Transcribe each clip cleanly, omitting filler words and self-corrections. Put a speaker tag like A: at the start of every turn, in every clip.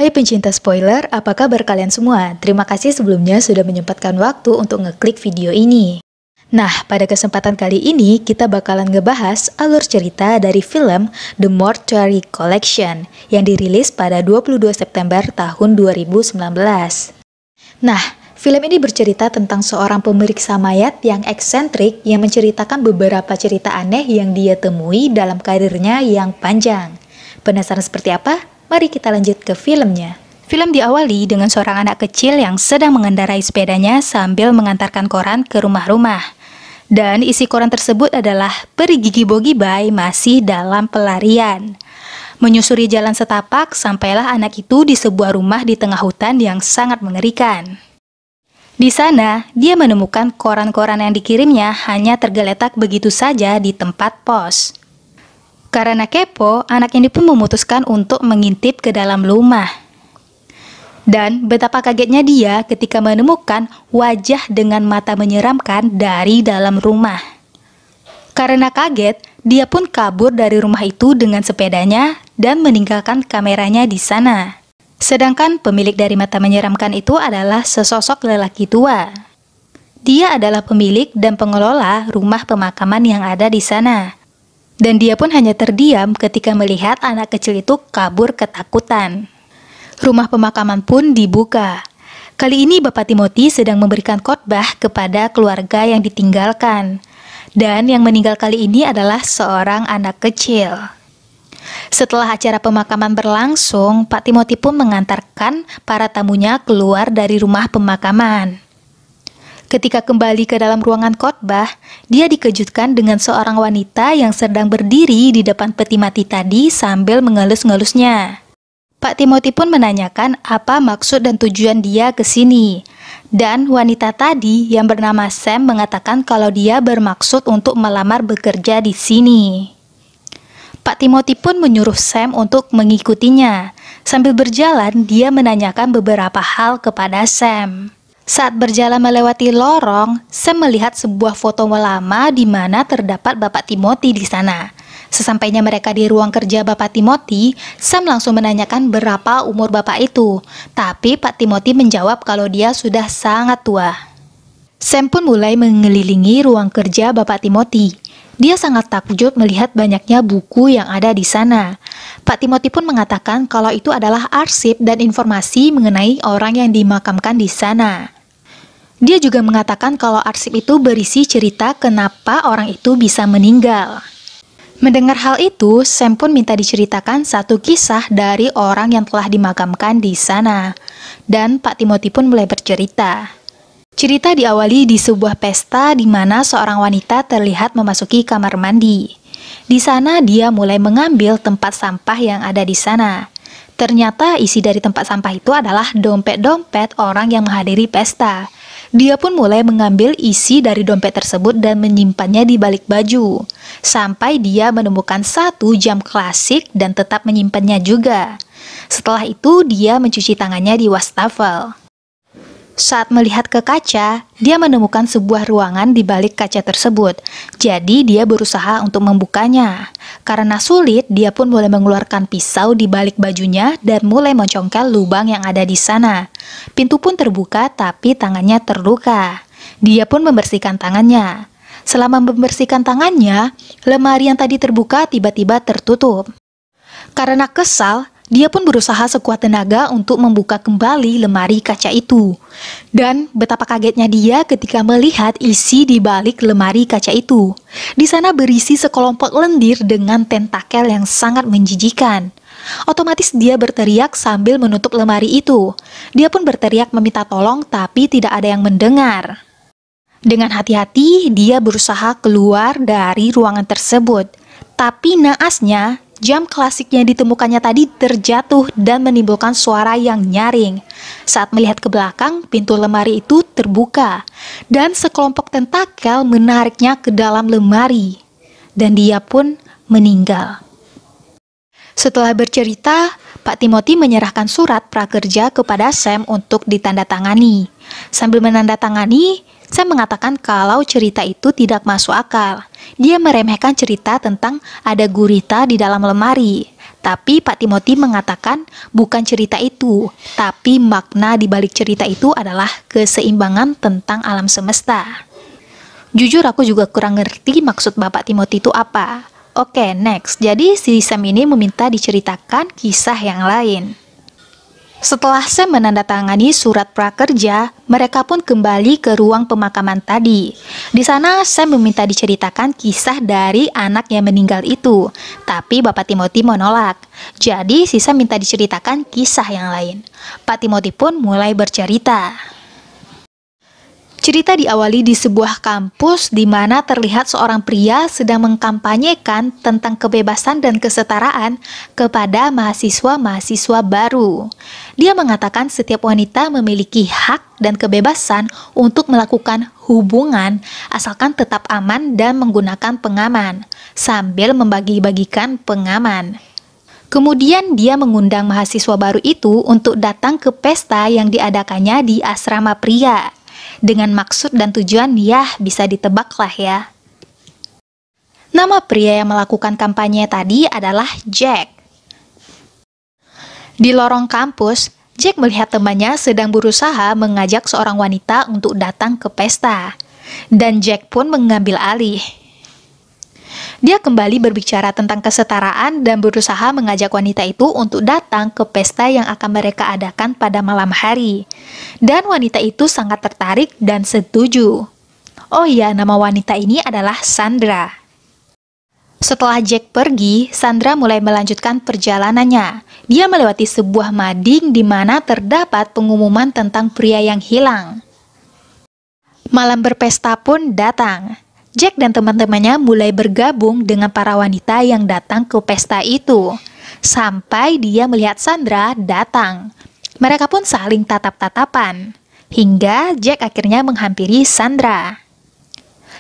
A: Hai pencinta spoiler, apa kabar kalian semua? Terima kasih sebelumnya sudah menyempatkan waktu untuk ngeklik video ini. Nah, pada kesempatan kali ini kita bakalan ngebahas alur cerita dari film The Mortuary Collection yang dirilis pada 22 September tahun 2019. Nah, film ini bercerita tentang seorang pemeriksa mayat yang eksentrik yang menceritakan beberapa cerita aneh yang dia temui dalam karirnya yang panjang. Penasaran seperti apa? Mari kita lanjut ke filmnya. Film diawali dengan seorang anak kecil yang sedang mengendarai sepedanya sambil mengantarkan koran ke rumah-rumah. Dan isi koran tersebut adalah peri gigi Bogi Bay masih dalam pelarian. Menyusuri jalan setapak, sampailah anak itu di sebuah rumah di tengah hutan yang sangat mengerikan. Di sana, dia menemukan koran-koran yang dikirimnya hanya tergeletak begitu saja di tempat pos. Karena kepo, anak ini pun memutuskan untuk mengintip ke dalam rumah. Dan betapa kagetnya dia ketika menemukan wajah dengan mata menyeramkan dari dalam rumah. Karena kaget, dia pun kabur dari rumah itu dengan sepedanya dan meninggalkan kameranya di sana. Sedangkan pemilik dari mata menyeramkan itu adalah sesosok lelaki tua. Dia adalah pemilik dan pengelola rumah pemakaman yang ada di sana. Dan dia pun hanya terdiam ketika melihat anak kecil itu kabur ketakutan. Rumah pemakaman pun dibuka. Kali ini Bapak Timothy sedang memberikan khotbah kepada keluarga yang ditinggalkan. Dan yang meninggal kali ini adalah seorang anak kecil. Setelah acara pemakaman berlangsung, Pak Timothy pun mengantarkan para tamunya keluar dari rumah pemakaman. Ketika kembali ke dalam ruangan khotbah, dia dikejutkan dengan seorang wanita yang sedang berdiri di depan peti mati tadi sambil mengelus-ngelusnya. Pak Timothy pun menanyakan apa maksud dan tujuan dia ke sini. Dan wanita tadi yang bernama Sam mengatakan kalau dia bermaksud untuk melamar bekerja di sini. Pak Timothy pun menyuruh Sam untuk mengikutinya. Sambil berjalan, dia menanyakan beberapa hal kepada Sam. Saat berjalan melewati lorong, Sam melihat sebuah foto lama di mana terdapat Bapak Timothy di sana. Sesampainya mereka di ruang kerja Bapak Timothy, Sam langsung menanyakan berapa umur Bapak itu. Tapi Pak Timothy menjawab kalau dia sudah sangat tua. Sam pun mulai mengelilingi ruang kerja Bapak Timothy. Dia sangat takjub melihat banyaknya buku yang ada di sana. Pak Timothy pun mengatakan kalau itu adalah arsip dan informasi mengenai orang yang dimakamkan di sana. Dia juga mengatakan kalau arsip itu berisi cerita kenapa orang itu bisa meninggal. Mendengar hal itu, Sam pun minta diceritakan satu kisah dari orang yang telah dimakamkan di sana. Dan Pak Timothy pun mulai bercerita. Cerita diawali di sebuah pesta di mana seorang wanita terlihat memasuki kamar mandi. Di sana dia mulai mengambil tempat sampah yang ada di sana. Ternyata isi dari tempat sampah itu adalah dompet-dompet orang yang menghadiri pesta. Dia pun mulai mengambil isi dari dompet tersebut dan menyimpannya di balik baju. Sampai dia menemukan satu jam klasik dan tetap menyimpannya juga. Setelah itu dia mencuci tangannya di wastafel. Saat melihat ke kaca, dia menemukan sebuah ruangan di balik kaca tersebut. Jadi dia berusaha untuk membukanya. Karena sulit, dia pun mulai mengeluarkan pisau di balik bajunya dan mulai mencongkel lubang yang ada di sana. Pintu pun terbuka tapi tangannya terluka. Dia pun membersihkan tangannya. Selama membersihkan tangannya, lemari yang tadi terbuka tiba-tiba tertutup. Karena kesal, dia pun berusaha sekuat tenaga untuk membuka kembali lemari kaca itu. Dan betapa kagetnya dia ketika melihat isi di balik lemari kaca itu. Di sana berisi sekelompok lendir dengan tentakel yang sangat menjijikan. Otomatis dia berteriak sambil menutup lemari itu. Dia pun berteriak meminta tolong tapi tidak ada yang mendengar. Dengan hati-hati, dia berusaha keluar dari ruangan tersebut. Tapi naasnya, jam klasik yang ditemukannya tadi terjatuh dan menimbulkan suara yang nyaring. Saat melihat ke belakang, pintu lemari itu terbuka. Dan sekelompok tentakel menariknya ke dalam lemari. Dan dia pun meninggal. Setelah bercerita, Pak Timothy menyerahkan surat prakerja kepada Sam untuk ditandatangani. Sambil menandatangani, Sam mengatakan kalau cerita itu tidak masuk akal. Dia meremehkan cerita tentang ada gurita di dalam lemari. Tapi Pak Timothy mengatakan bukan cerita itu, tapi makna di balik cerita itu adalah keseimbangan tentang alam semesta. Jujur aku juga kurang ngerti maksud Bapak Timothy itu apa. Oke, next. Jadi si Sam ini meminta diceritakan kisah yang lain. Setelah Sam menandatangani surat prakerja, mereka pun kembali ke ruang pemakaman tadi. Di sana Sam meminta diceritakan kisah dari anak yang meninggal itu, tapi Bapak Timothy menolak. Jadi si Sam minta diceritakan kisah yang lain. Pak Timothy pun mulai bercerita. Cerita diawali di sebuah kampus di mana terlihat seorang pria sedang mengkampanyekan tentang kebebasan dan kesetaraan kepada mahasiswa-mahasiswa baru. Dia mengatakan setiap wanita memiliki hak dan kebebasan untuk melakukan hubungan asalkan tetap aman dan menggunakan pengaman, sambil membagi-bagikan pengaman. Kemudian dia mengundang mahasiswa baru itu untuk datang ke pesta yang diadakannya di asrama pria. Dengan maksud dan tujuan ya bisa ditebak lah ya. Nama pria yang melakukan kampanye tadi adalah Jack. Di lorong kampus, Jack melihat temannya sedang berusaha mengajak seorang wanita untuk datang ke pesta. Dan Jack pun mengambil alih. Dia kembali berbicara tentang kesetaraan dan berusaha mengajak wanita itu untuk datang ke pesta yang akan mereka adakan pada malam hari. Dan wanita itu sangat tertarik dan setuju. Oh iya, nama wanita ini adalah Sandra. Setelah Jack pergi, Sandra mulai melanjutkan perjalanannya. Dia melewati sebuah mading di mana terdapat pengumuman tentang pria yang hilang. Malam berpesta pun datang. Jack dan teman-temannya mulai bergabung dengan para wanita yang datang ke pesta itu. Sampai dia melihat Sandra datang. Mereka pun saling tatap-tatapan. Hingga Jack akhirnya menghampiri Sandra.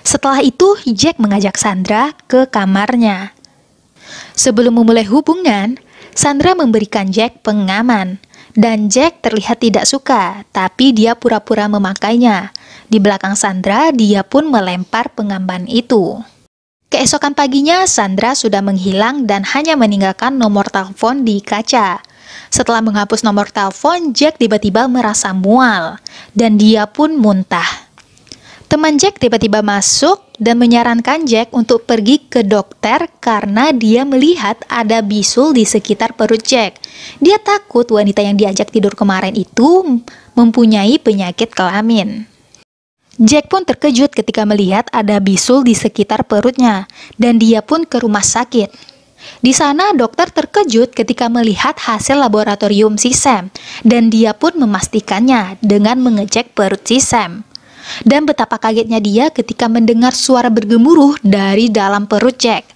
A: Setelah itu, Jack mengajak Sandra ke kamarnya. Sebelum memulai hubungan, Sandra memberikan Jack pengaman. Dan Jack terlihat tidak suka, tapi dia pura-pura memakainya. Di belakang Sandra, dia pun melempar pengaman itu. Keesokan paginya, Sandra sudah menghilang dan hanya meninggalkan nomor telepon di kaca. Setelah menghapus nomor telepon, Jack tiba-tiba merasa mual, dan dia pun muntah. Teman Jack tiba-tiba masuk dan menyarankan Jack untuk pergi ke dokter karena dia melihat ada bisul di sekitar perut Jack. Dia takut wanita yang diajak tidur kemarin itu mempunyai penyakit kelamin. Jack pun terkejut ketika melihat ada bisul di sekitar perutnya, dan dia pun ke rumah sakit. Di sana dokter terkejut ketika melihat hasil laboratorium si Sam, dan dia pun memastikannya dengan mengecek perut si Sam. Dan betapa kagetnya dia ketika mendengar suara bergemuruh dari dalam perut Jack.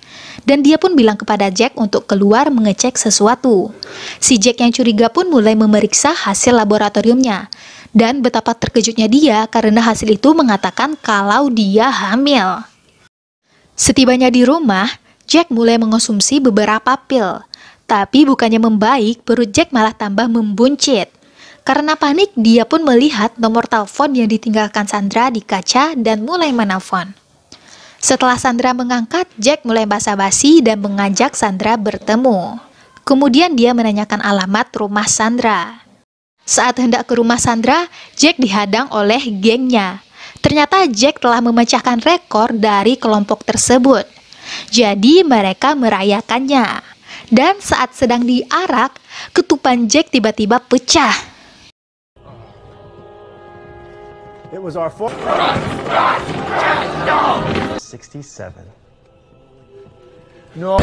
A: Dan dia pun bilang kepada Jack untuk keluar mengecek sesuatu. Si Jack yang curiga pun mulai memeriksa hasil laboratoriumnya. Dan betapa terkejutnya dia karena hasil itu mengatakan kalau dia hamil. Setibanya di rumah, Jack mulai mengonsumsi beberapa pil. Tapi bukannya membaik, perut Jack malah tambah membuncit. Karena panik, dia pun melihat nomor telepon yang ditinggalkan Sandra di kaca dan mulai menelpon. Setelah Sandra mengangkat, Jack mulai basa-basi dan mengajak Sandra bertemu. Kemudian dia menanyakan alamat rumah Sandra. Saat hendak ke rumah Sandra, Jack dihadang oleh gengnya. Ternyata Jack telah memecahkan rekor dari kelompok tersebut. Jadi mereka merayakannya. Dan saat sedang diarak, ketupan Jack tiba-tiba pecah.
B: It was our 67. No.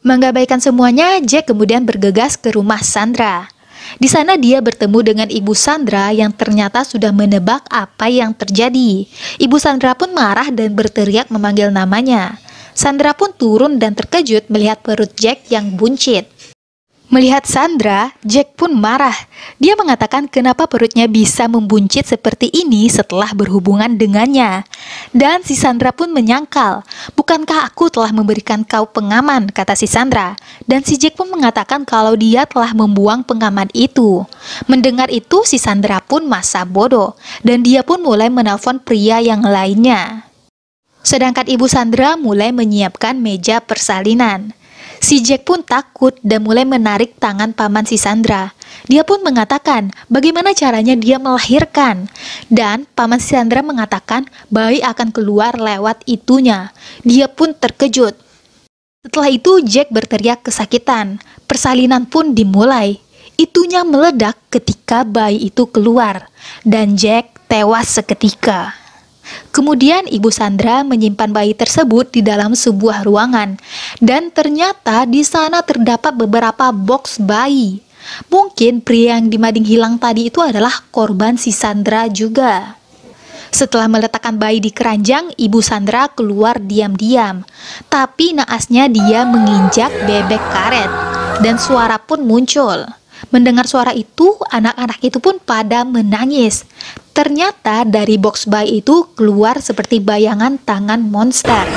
A: Mengabaikan semuanya, Jack kemudian bergegas ke rumah Sandra. Di sana dia bertemu dengan ibu Sandra yang ternyata sudah menebak apa yang terjadi. Ibu Sandra pun marah dan berteriak memanggil namanya. Sandra pun turun dan terkejut melihat perut Jack yang buncit. Melihat Sandra, Jack pun marah. Dia mengatakan kenapa perutnya bisa membuncit seperti ini setelah berhubungan dengannya. Dan si Sandra pun menyangkal, bukankah aku telah memberikan kau pengaman, kata si Sandra. Dan si Jack pun mengatakan kalau dia telah membuang pengaman itu. Mendengar itu, si Sandra pun masa bodoh. Dan dia pun mulai menelpon pria yang lainnya. Sedangkan Ibu Sandra mulai menyiapkan meja persalinan. Si Jack pun takut dan mulai menarik tangan paman si Sandra. Dia pun mengatakan bagaimana caranya dia melahirkan. Dan paman si Sandra mengatakan bayi akan keluar lewat itunya. Dia pun terkejut. Setelah itu Jack berteriak kesakitan. Persalinan pun dimulai. Itunya meledak ketika bayi itu keluar. Dan Jack tewas seketika. Kemudian Ibu Sandra menyimpan bayi tersebut di dalam sebuah ruangan dan ternyata di sana terdapat beberapa box bayi. Mungkin pria yang di mading hilang tadi itu adalah korban si Sandra juga. Setelah meletakkan bayi di keranjang, Ibu Sandra keluar diam-diam. Tapi naasnya dia menginjak bebek karet dan suara pun muncul. Mendengar suara itu, anak-anak itu pun pada menangis. Ternyata dari box bayi itu keluar seperti bayangan tangan monster.